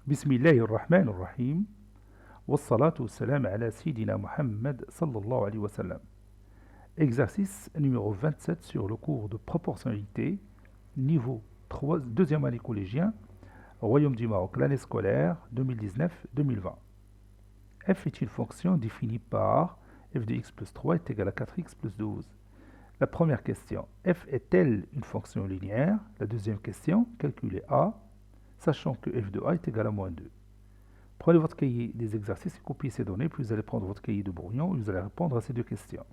بسم الله الرحمن الرحيم والصلاة والسلام على سيدنا Muhammad sallallahu alayhi wa sallam. Exercice numéro 27 sur le cours de proportionnalité, niveau 3, deuxième année collégien, Royaume du Maroc, l'année scolaire 2019-2020. F est une fonction définie par f de x plus 3 est égal à 4x plus 12. La première question, f est-elle une fonction linéaire? La deuxième question, calculez a, sachant que f de a est égal à moins 2. Prenez votre cahier des exercices et copiez ces données, puis vous allez prendre votre cahier de brouillon et vous allez répondre à ces deux questions.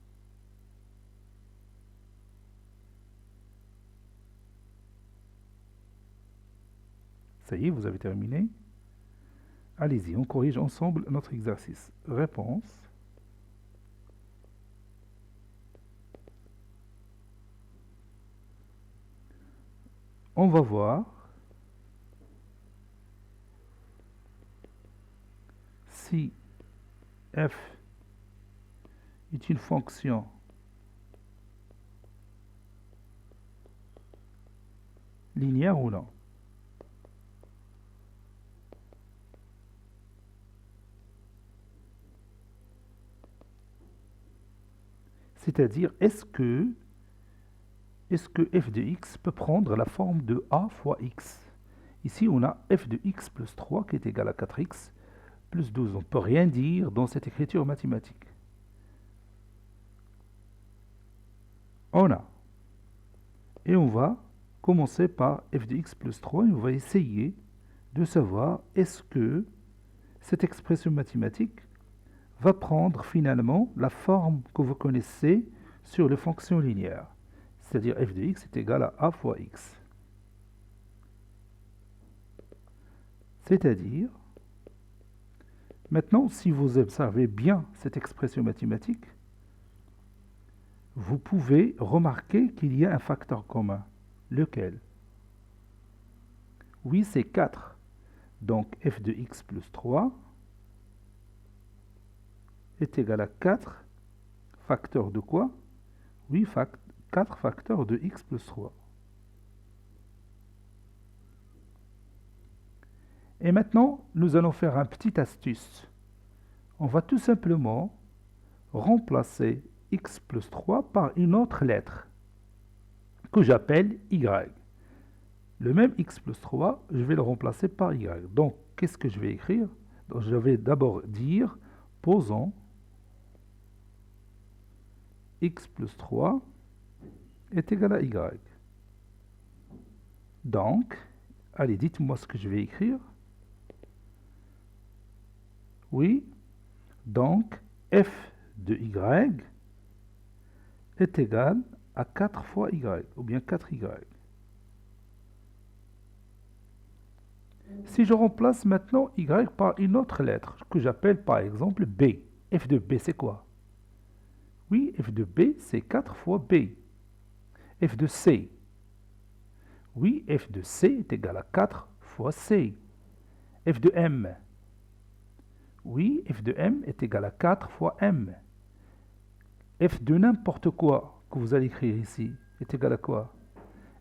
Ça y est, vous avez terminé. Allez-y, on corrige ensemble notre exercice. Réponse. On va voir si f est une fonction linéaire ou non. C'est-à-dire, est-ce que f de x peut prendre la forme de a fois x? Ici, on a f de x plus 3 qui est égal à 4x plus 12. On ne peut rien dire dans cette écriture mathématique. On a. Et on va commencer par f de x plus 3 et on va essayer de savoir est-ce que cette expression mathématique va prendre finalement la forme que vous connaissez sur les fonctions linéaires. C'est-à-dire f de x est égal à a fois x. C'est-à-dire, maintenant, si vous observez bien cette expression mathématique, vous pouvez remarquer qu'il y a un facteur commun. Lequel? Oui, c'est 4. Donc f de x plus 3 est égal à 4 facteurs de quoi? Oui, 4 facteurs de x plus 3. Et maintenant, nous allons faire un petit astuce. On va tout simplement remplacer x plus 3 par une autre lettre que j'appelle y. Le même x plus 3, je vais le remplacer par y. Donc, qu'est-ce que je vais écrire? Donc, je vais d'abord dire, posons x plus 3 est égal à y. Donc, allez, dites-moi ce que je vais écrire. Oui, donc f de y est égal à 4 fois y, ou bien 4y. Si je remplace maintenant y par une autre lettre, que j'appelle par exemple b, f de b c'est quoi? Oui, f de b c'est 4 fois b. F de c. Oui, f de c est égal à 4 fois c. F de m. Oui, f de m est égal à 4 fois m. F de n'importe quoi que vous allez écrire ici est égal à quoi?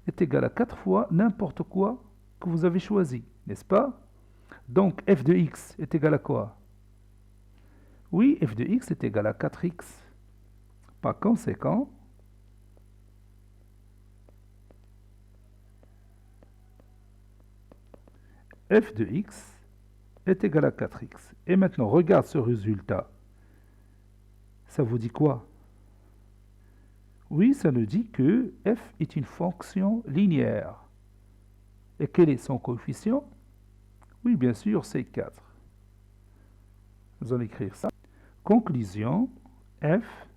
Est égal à 4 fois n'importe quoi que vous avez choisi, n'est-ce pas? Donc f de x est égal à quoi? Oui, f de x est égal à 4x. Par conséquent, f de x est égal à 4x. Et maintenant, regarde ce résultat. Ça vous dit quoi? Oui, ça nous dit que f est une fonction linéaire. Et quel est son coefficient? Oui, bien sûr, c'est 4. Nous allons écrire ça. Conclusion, f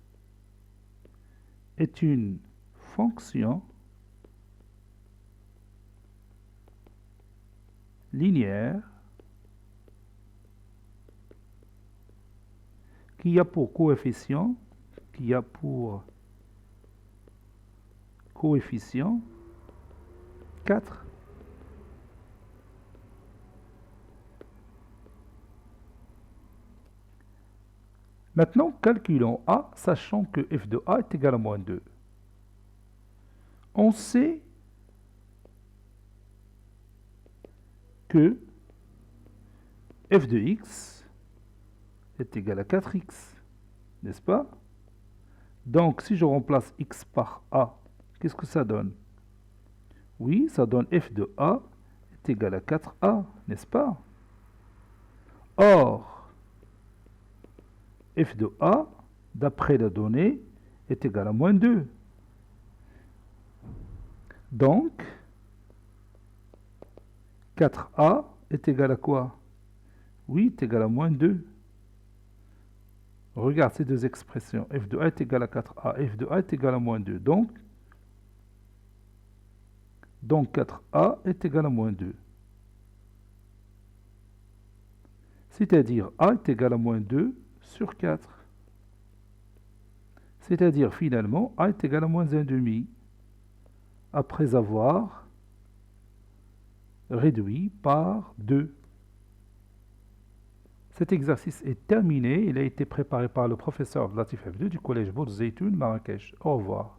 est une fonction linéaire qui a pour coefficient 4. Maintenant, calculons a, sachant que f de a est égal à moins 2. On sait que f de x est égal à 4x, n'est-ce pas? Donc, si je remplace x par a, qu'est-ce que ça donne? Oui, ça donne f de a est égal à 4a, n'est-ce pas? Or, f de a, d'après la donnée, est égal à moins 2. Donc, 4a est égal à quoi? Oui, est égal à moins 2. Regarde ces deux expressions. F de a est égal à 4a, f de a est égal à moins 2. Donc 4a est égal à moins 2. C'est-à-dire a est égal à moins 2 sur 4. C'est-à-dire finalement a est égal à moins 1,5 après avoir réduit par 2. Cet exercice est terminé. Il a été préparé par le professeur Latif F2 du collège Bourg Zeytoun, Marrakech. Au revoir.